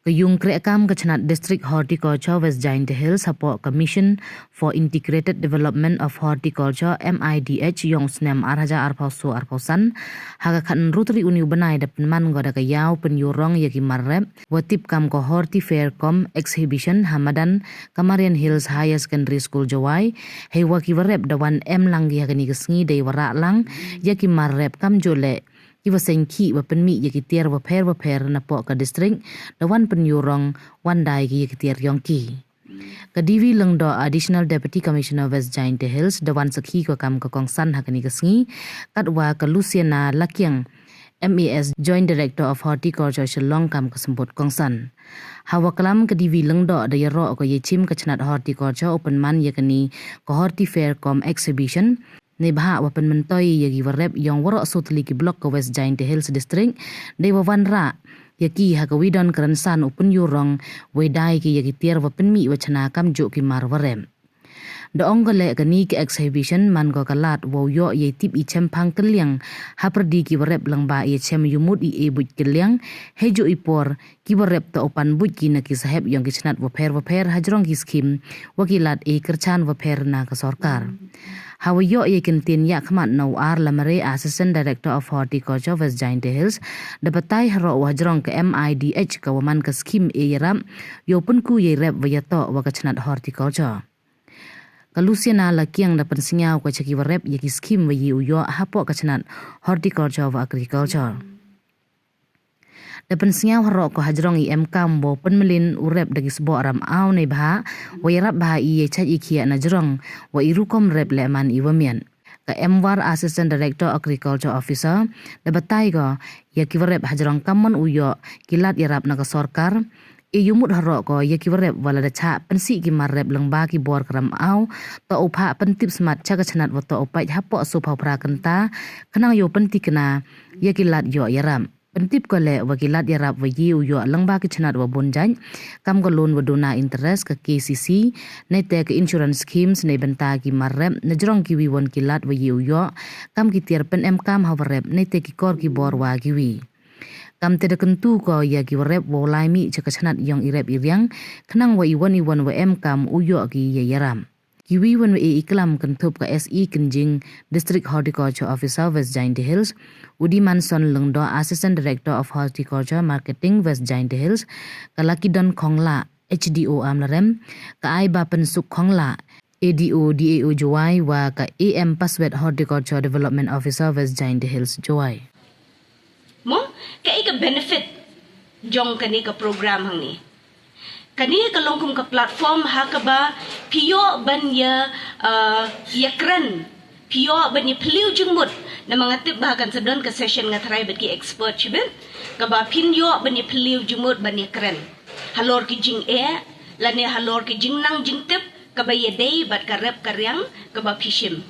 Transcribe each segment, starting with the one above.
Kayung kreakam kachanat District Horticulture West Giant Hills support Commission for Integrated Development of Horticulture MIDH yong snem arhaja arpauso arpausan haga kan rutri uni banai da pynman goda kayau penyurong yaki marrep watip kam ko Horti Fair Com Exhibition Hamadan Kamarian Hills Higher Secondary School Jowai hei waki warep dawan langgi hagani kesngi dai warak lang yaki marrep kam jole Iwa sengki wa penmi yaki tiar wa per na po ka distrik dawan penyurong wandai ki yaki tiar yongki. Kadiwi lengdo Additional Deputy Commissioner West Giant Hills dawan sekhi ko kam ka kongsan hakani kesngi katwa ka Luciana Lakyang MAS Joint Director of Horticulture Shillong kam kesemput kongsan. Hawa kalam kadiwi lengdo da yaro ko yechim kachanat horticulture open man yakani ko Horti Fair Com Exhibition Nibha wapen mentoi yagi warep yang warok sutli ki blok ke West Giant Hills District dewa wanra yaki hakawidon kerensan upun yurong wedai ki yagi tiar wapen mi wacana kam jo ki mar warem. Doong gale kani ki exhibition man go kalat wo yo ye tip i chempang keliang haperdi ki warep lang ba ye chem yumut i e buj keliang hejo ipor ki warep to opan buj ki na ki saheb yang ki chnat waper hajrong ki skim wakilat e kerchan waper na ka sorkar. Hawa yo ye kintin ya khamat nau ar lamare Assistant Director of Horticulture West Giant Hills dapatai haro wajrong ke MIDH ka waman ka skim e yaram yo pun ku ye rep wayato wakachnat horticulture. Kalusiana Lakyang dapat singaw ko chaki warep yaki skim wayi uyo hapo kachanat horticulture of agriculture. Dapat singaw haro ko hajrong i MKam bo penmelin urep dagi sebo aram aw nei baha wayarap baha iye chaj ikia na jrong wa irukom rep leman iwamian. Ka MWAR Assistant Director Agriculture Officer dapat taigo yaki warep hajrong kamon uyo kilat yarap na ka sorkar yumut harok ko yaki warep wala da cha pensi ki marrep lengba ki bor kram au to upha pentip smat cha kachanat wato upai hapo so phapra kanta khanang yo penti kena yaki lat yo yaram pentip ko le wakilat yarap wayi yo lengba ki chanat wa bonjan kam ko loan wadona interest ka KCC nete ka insurance schemes nei benta ki marrep najrong ki wi won ki lat wayi yo kam ki tiar pen MKam hawarep nete ki kor ki bor wa ki wi kam te kentu ko ya ki warep wo lai mi chakachanat yong irep iryang khnang wa iwan wa MKam uyo ki yaram kiwi wan wa iklam kentup ka SE Kenjing District Horticulture Officer West Giant Hills Udi Manson lengdo Assistant Director of Horticulture Marketing West Giant Hills kalaki don khongla HDO amlarem ka ai ba pensuk khongla ADO DAO Jowai wa ka AM Paswet Horticulture Development Officer West Giant Hills Jowai mo kay ka benefit jong kani ka program hang ni kani ka longkum ka platform ha ka ba piyo ban ya yakran piyo ban ya piliu jengmut na mga tip bahagan sadon ka session nga try bet ki expert chiben ka ba pinyo ban ya piliu jengmut ban yakran halor ki jing lane halor ki jing nang jing tip ka ba ye day bat ka rep karyang ka ba pishim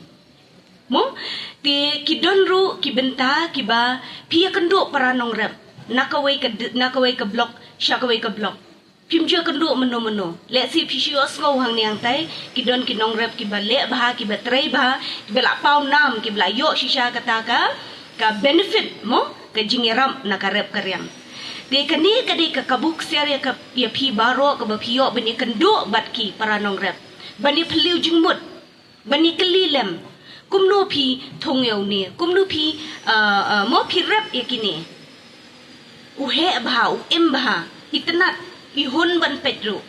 mo ti kidonru kibenta kiba pia kendo paranong rep nakaway ka block syakaway ka block pimjo kendo meno let si pisios ngo hang niang tai kidon kinong rep kiba le baha kiba tray baha kiba la pau nam kiba yo shisha kataka ka benefit mo ka jingeram nakarep karyang ti kani kadi ka kabuk serya ka ya pi baro ka ba piyo bani kendo batki paranong rep bani peliu jingmut bani kelilem kumno pi thongyaw ni kumno pi mo pi rep yakini uhe bha im bha itnat ihun ban petro